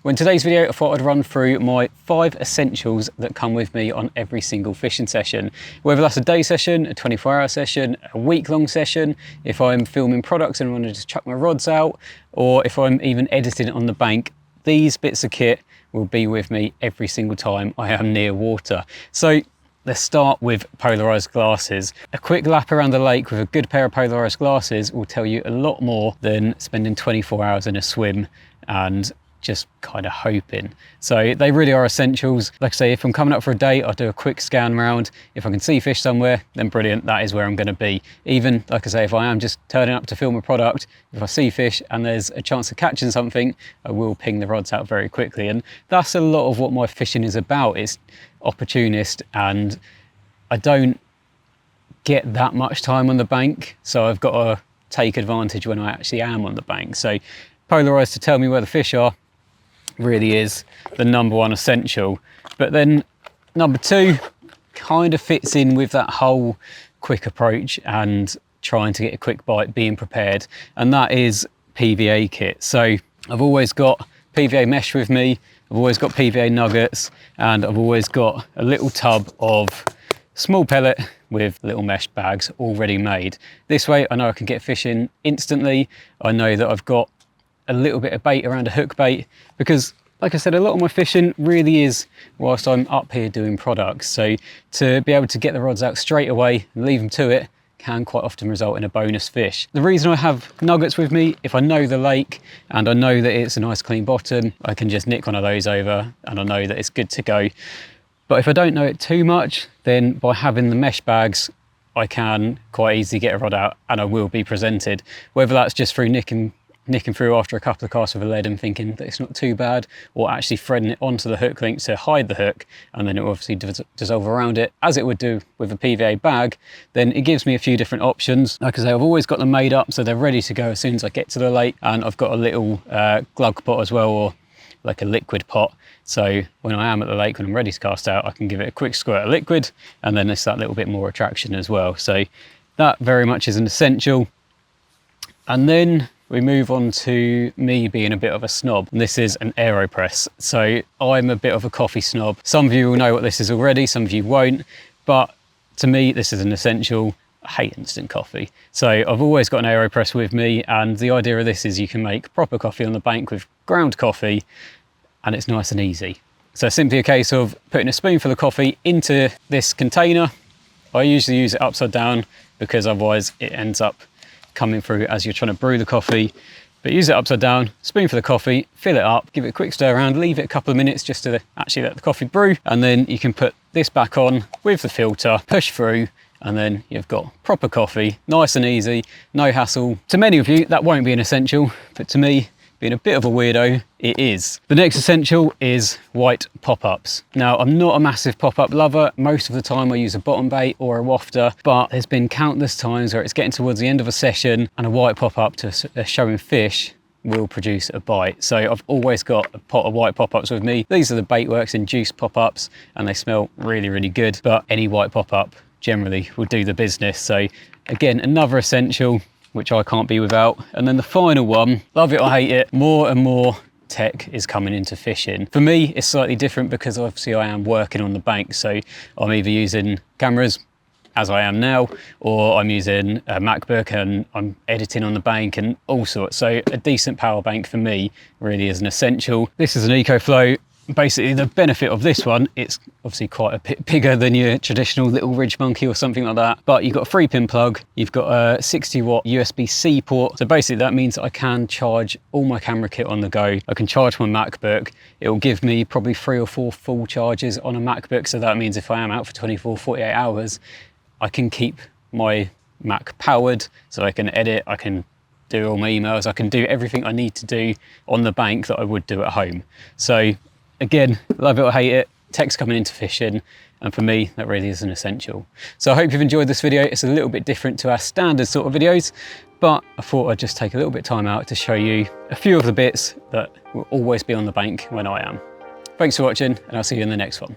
Well, in today's video, I thought I'd run through my 5 essentials that come with me on every single fishing session. Whether that's a day session, a 24-hour session, a week-long session, if I'm filming products and I want to just chuck my rods out, or if I'm even editing on the bank, these bits of kit will be with me every single time I am near water. So let's start with polarized glasses. A quick lap around the lake with a good pair of polarized glasses will tell you a lot more than spending 24 hours in a swim and just kind of hoping. So they really are essentials. Like I say, if I'm coming up for a day, I'll do a quick scan round. If I can see fish somewhere, then brilliant, that is where I'm going to be. Even, like I say, if I am just turning up to film a product, if I see fish and there's a chance of catching something, I will ping the rods out very quickly. And that's a lot of what my fishing is about. It's opportunist, and I don't get that much time on the bank, so I've got to take advantage when I actually am on the bank. So polarized to tell me where the fish are really is the #1 essential. But then #2 kind of fits in with that whole quick approach and trying to get a quick bite, being prepared, and that is PVA kit. So I've always got PVA mesh with me, I've always got PVA nuggets, and I've always got a little tub of small pellet with little mesh bags already made. This way I know I can get fish in instantly. I know that I've got a little bit of bait around a hook bait, because like I said, a lot of my fishing really is whilst I'm up here doing products. So to be able to get the rods out straight away and leave them to it can quite often result in a bonus fish. The reason I have nuggets with me, if I know the lake and I know that it's a nice clean bottom, I can just nick one of those over and I know that it's good to go. But if I don't know it too much, then by having the mesh bags, I can quite easily get a rod out and I will be presented. Whether that's just through nicking through after a couple of casts with a lead and thinking that it's not too bad, or actually threading it onto the hook link to hide the hook, and then it will obviously dissolve around it as it would do with a PVA bag, then it gives me a few different options. Like I say, I've always got them made up so they're ready to go as soon as I get to the lake, and I've got a little glug pot as well, or like a liquid pot. So when I am at the lake, when I'm ready to cast out, I can give it a quick squirt of liquid, and then it's that little bit more attraction as well. So that very much is an essential. And then we move on to me being a bit of a snob, and this is an AeroPress. So I'm a bit of a coffee snob. Some of you will know what this is already, some of you won't, but to me this is an essential. I hate instant coffee. So I've always got an AeroPress with me, and the idea of this is you can make proper coffee on the bank with ground coffee, and it's nice and easy. So simply a case of putting a spoonful of coffee into this container. I usually use it upside down because otherwise it ends up coming through as you're trying to brew the coffee. But use it upside down, spoonful of coffee, fill it up, give it a quick stir around, leave it a couple of minutes just to actually let the coffee brew, and then you can put this back on with the filter, push through, and then you've got proper coffee, nice and easy, no hassle. To many of you that won't be an essential, but to me, being a bit of a weirdo, it is. The next essential is white pop-ups. Now, I'm not a massive pop-up lover. Most of the time I use a bottom bait or a wafter, but there's been countless times where it's getting towards the end of a session and a white pop-up to showing fish will produce a bite. So I've always got a pot of white pop-ups with me. These are the Baitworks induced pop-ups, and they smell really, really good, but any white pop-up generally will do the business. So again, another essential, which I can't be without. And then the final one, love it or hate it, more and more tech is coming into fishing. For me, it's slightly different because obviously I am working on the bank. So I'm either using cameras, as I am now, or I'm using a MacBook and I'm editing on the bank and all sorts. So a decent power bank for me really is an essential. This is an EcoFlow. Basically the benefit of this one, it's obviously quite a bit bigger than your traditional little Ridge Monkey or something like that, but you've got a 3-pin plug, you've got a 60-watt USB-C port, so basically that means I can charge all my camera kit on the go. I can charge my MacBook. It will give me probably 3 or 4 full charges on a MacBook, so that means if I am out for 24, 48 hours, I can keep my Mac powered, so I can edit, I can do all my emails, I can do everything I need to do on the bank that I would do at home. So again, love it or hate it, tech's coming into fishing, and for me, that really is an essential. So I hope you've enjoyed this video. It's a little bit different to our standard sort of videos, but I thought I'd just take a little bit of time out to show you a few of the bits that will always be on the bank when I am. Thanks for watching, and I'll see you in the next one.